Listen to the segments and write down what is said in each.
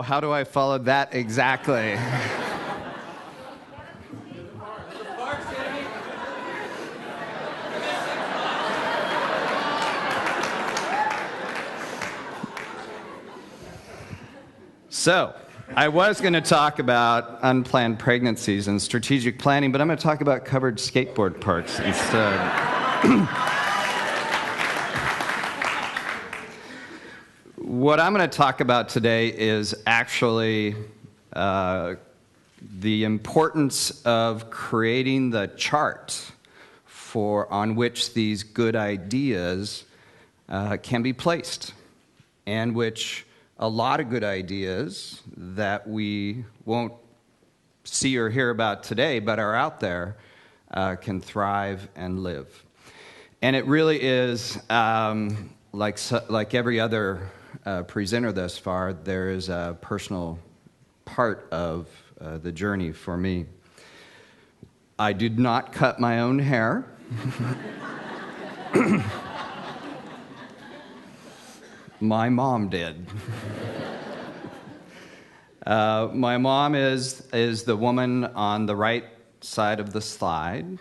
how do I follow that exactly? So, I was going to talk about unplanned pregnancies and strategic planning, but I'm going to talk about covered skateboard parks instead. What I'm going to talk about today is actually the importance of creating the chart on which these good ideas can be placed, and which a lot of good ideas that we won't see or hear about today, but are out there, can thrive and live. And it really is, like every other presenter thus far, there is a personal part of the journey for me. I did not cut my own hair. My mom did. My mom is the woman on the right side of the slide.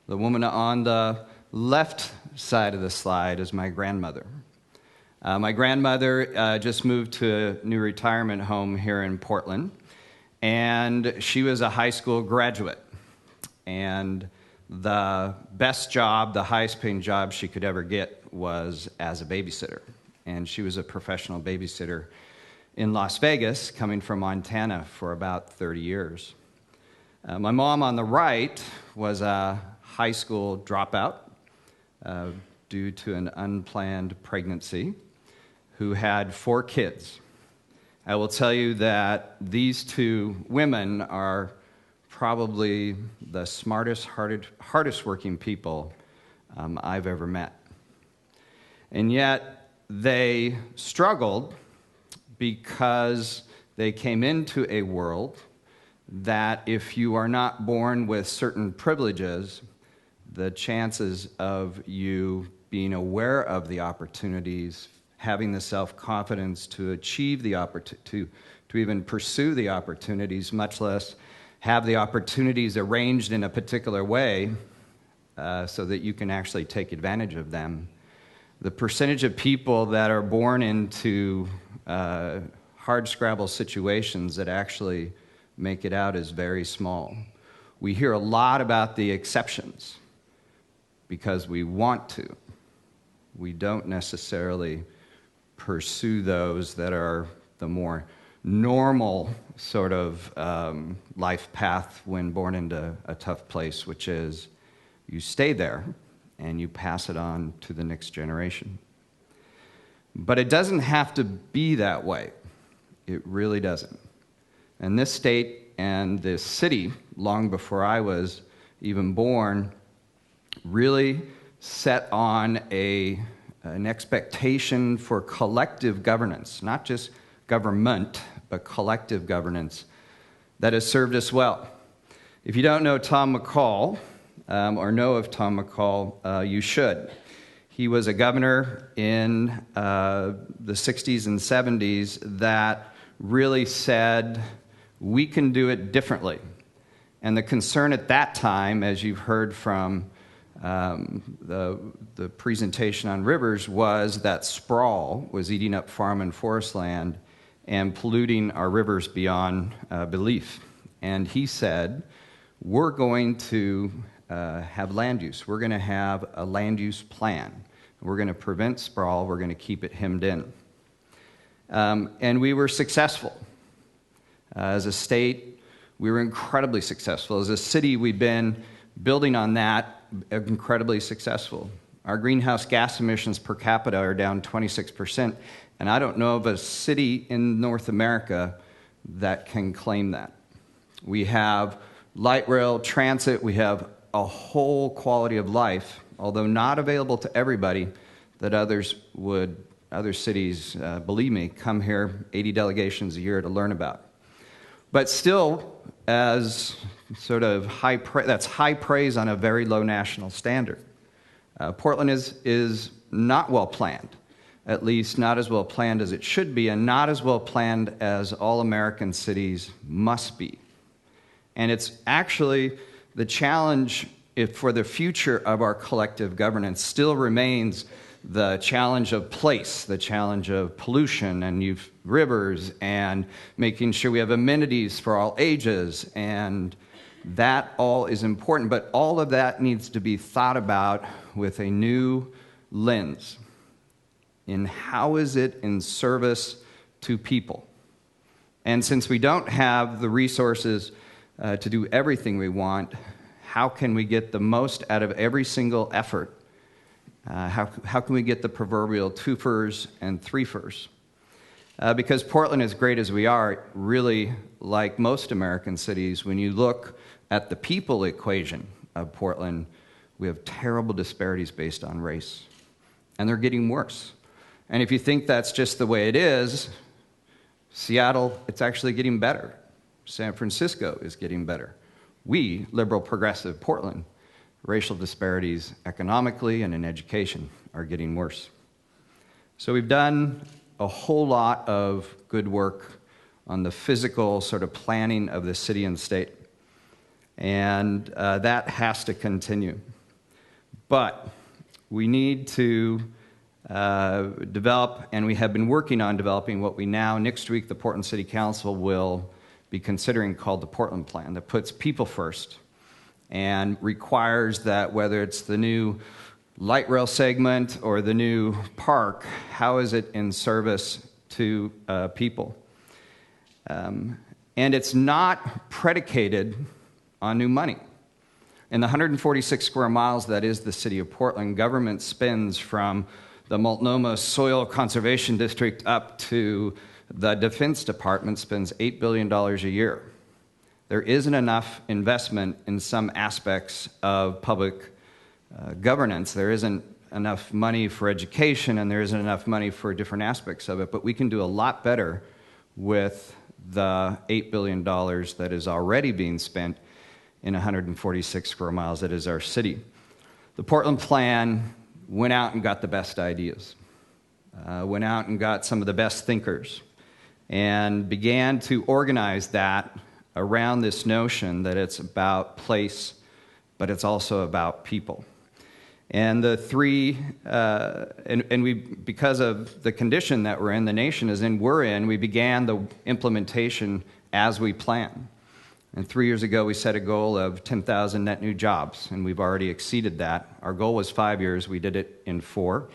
The woman on the left side of the slide is my grandmother. My grandmother just moved to a new retirement home here in Portland, and she was a high school graduate. And the best job, the highest paying job she could ever get was as a babysitter. And she was a professional babysitter in Las Vegas, coming from Montana for about 30 years. My mom on the right was a high school dropout due to an unplanned pregnancy, who had 4 kids. I will tell you that these two women are probably the smartest, hardest working people I've ever met. And yet, they struggled because they came into a world that if you are not born with certain privileges, the chances of you being aware of the opportunities, having the self-confidence to achieve the opportunity, to even pursue the opportunities, much less have the opportunities arranged in a particular way so that you can actually take advantage of them. The percentage of people that are born into hard-scrabble situations that actually make it out is very small. We hear a lot about the exceptions because we want to. We don't necessarily pursue those that are the more normal sort of life path when born into a tough place, which is you stay there and you pass it on to the next generation. But it doesn't have to be that way. It really doesn't. And this state and this city, long before I was even born, really set on an expectation for collective governance, not just government, but collective governance that has served us well. If you don't know Tom McCall, or know of Tom McCall, you should. He was a governor in the 60s and 70s that really said, we can do it differently. And the concern at that time, as you've heard from the presentation on rivers, was that sprawl was eating up farm and forest land and polluting our rivers beyond belief. And he said, we're going to have land use. We're going to have a land use plan. We're going to prevent sprawl. We're going to keep it hemmed in. And we were successful. As a state, we were incredibly successful. As a city, we've been building on that, incredibly successful. Our greenhouse gas emissions per capita are down 26%, and I don't know of a city in North America that can claim that. We have light rail transit, we have a whole quality of life, although not available to everybody, that other cities, believe me, come here 80 delegations a year to learn about. But still, as sort of that's high praise on a very low national standard. Portland is not well planned. at least not as well planned as it should be, and not as well planned as all American cities must be. And it's actually the challenge for the future of our collective governance still remains the challenge of place, the challenge of pollution and rivers, and making sure we have amenities for all ages, and that all is important. But all of that needs to be thought about with a new lens in how is it in service to people. And since we don't have the resources to do everything we want, how can we get the most out of every single effort? How can we get the proverbial twofers and threefers? Because Portland, as great as we are, really, like most American cities, when you look at the people equation of Portland, we have terrible disparities based on race. And they're getting worse. And if you think that's just the way it is, Seattle, it's actually getting better. San Francisco is getting better. We, liberal, progressive Portland, racial disparities economically and in education are getting worse. So we've done a whole lot of good work on the physical sort of planning of the city and state. And that has to continue. But we need to develop, and we have been working on developing what we now, next week, the Portland City Council will be considering called the Portland Plan, that puts people first and requires that whether it's the new light rail segment or the new park, how is it in service to people? And it's not predicated on new money. In the 146 square miles that is the city of Portland, government spends from the Multnomah Soil Conservation District up to the Defense Department spends $8 billion a year. There isn't enough investment in some aspects of public governance. There isn't enough money for education, and there isn't enough money for different aspects of it, but we can do a lot better with the $8 billion that is already being spent in 146 square miles that is our city. The Portland Plan went out and got the best ideas, went out and got some of the best thinkers, and began to organize that around this notion that it's about place, but it's also about people. And the three, and we, because of the condition that we're in, the nation is in, we're in, we began the implementation as we planned. And 3 years ago, we set a goal of 10,000 net new jobs, and we've already exceeded that. Our goal was 5 years. We did it in 4.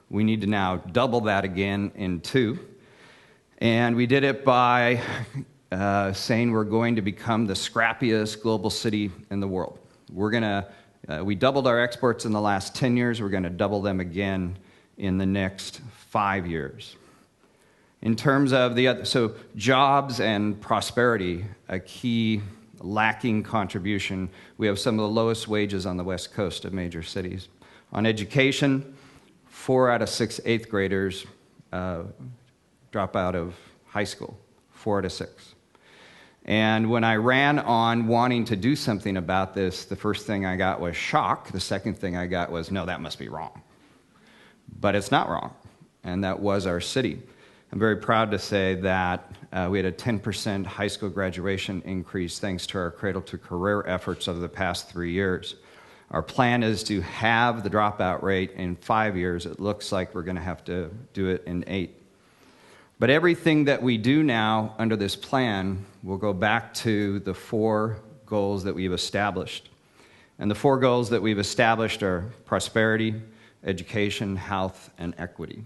We need to now double that again in 2. And we did it by saying we're going to become the scrappiest global city in the world. We doubled our exports in the last 10 years. We're going to double them again in the next 5 years. In terms of so jobs and prosperity, a key lacking contribution. We have some of the lowest wages on the west coast of major cities. On education, 4 out of 6 eighth graders drop out of high school, 4 out of 6. And when I ran on wanting to do something about this, the first thing I got was shock. The second thing I got was, no, that must be wrong. But it's not wrong, and that was our city. I'm very proud to say that we had a 10% high school graduation increase thanks to our cradle-to-career efforts over the past 3 years. Our plan is to have the dropout rate in 5 years. It looks like we're going to have to do it in 8. But everything that we do now under this plan will go back to the 4 goals that we've established. And the 4 goals that we've established are prosperity, education, health, and equity.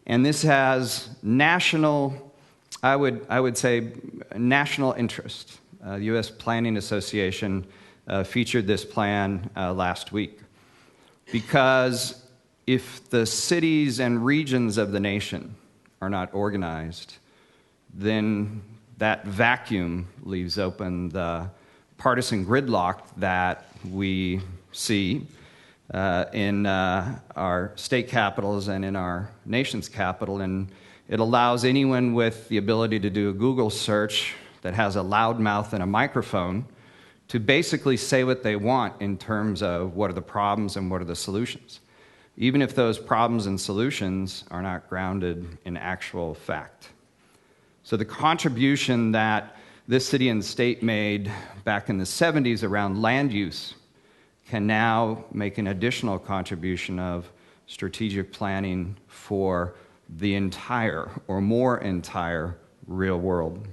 And this has national, I would say, national interest. The U.S. Planning Association featured this plan last week. Because if the cities and regions of the nation are not organized, then that vacuum leaves open the partisan gridlock that we see in our state capitals and in our nation's capital, and it allows anyone with the ability to do a Google search that has a loud mouth and a microphone to basically say what they want in terms of what are the problems and what are the solutions. even if those problems and solutions are not grounded in actual fact. So the contribution that this city and state made back in the 70s around land use can now make an additional contribution of strategic planning for the entire or more entire real world.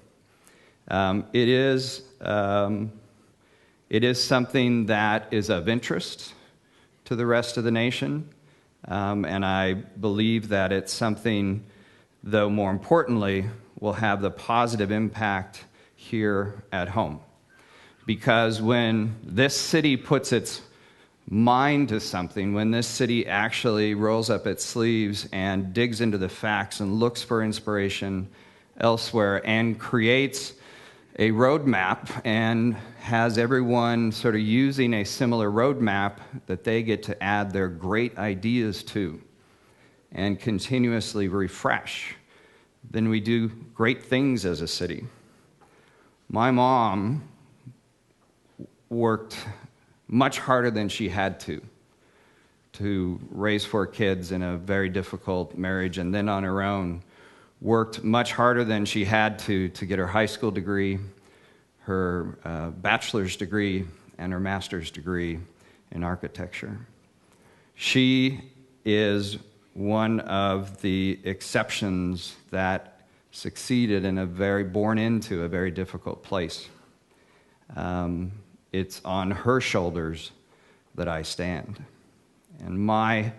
It is something that is of interest to the rest of the nation, and I believe that it's something, though more importantly, will have the positive impact here at home. Because when this city puts its mind to something, when this city actually rolls up its sleeves and digs into the facts and looks for inspiration elsewhere and creates a roadmap and has everyone sort of using a similar roadmap that they get to add their great ideas to and continuously refresh, then we do great things as a city. My mom worked much harder than she had to raise 4 kids in a very difficult marriage, and then on her own worked much harder than she had to get her high school degree, her bachelor's degree, and her master's degree in architecture. She is one of the exceptions that succeeded born into a very difficult place. It's on her shoulders that I stand. And my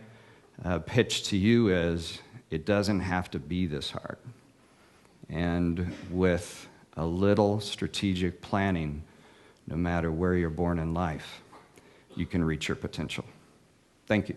pitch to you is, it doesn't have to be this hard. And with a little strategic planning, no matter where you're born in life, you can reach your potential. Thank you.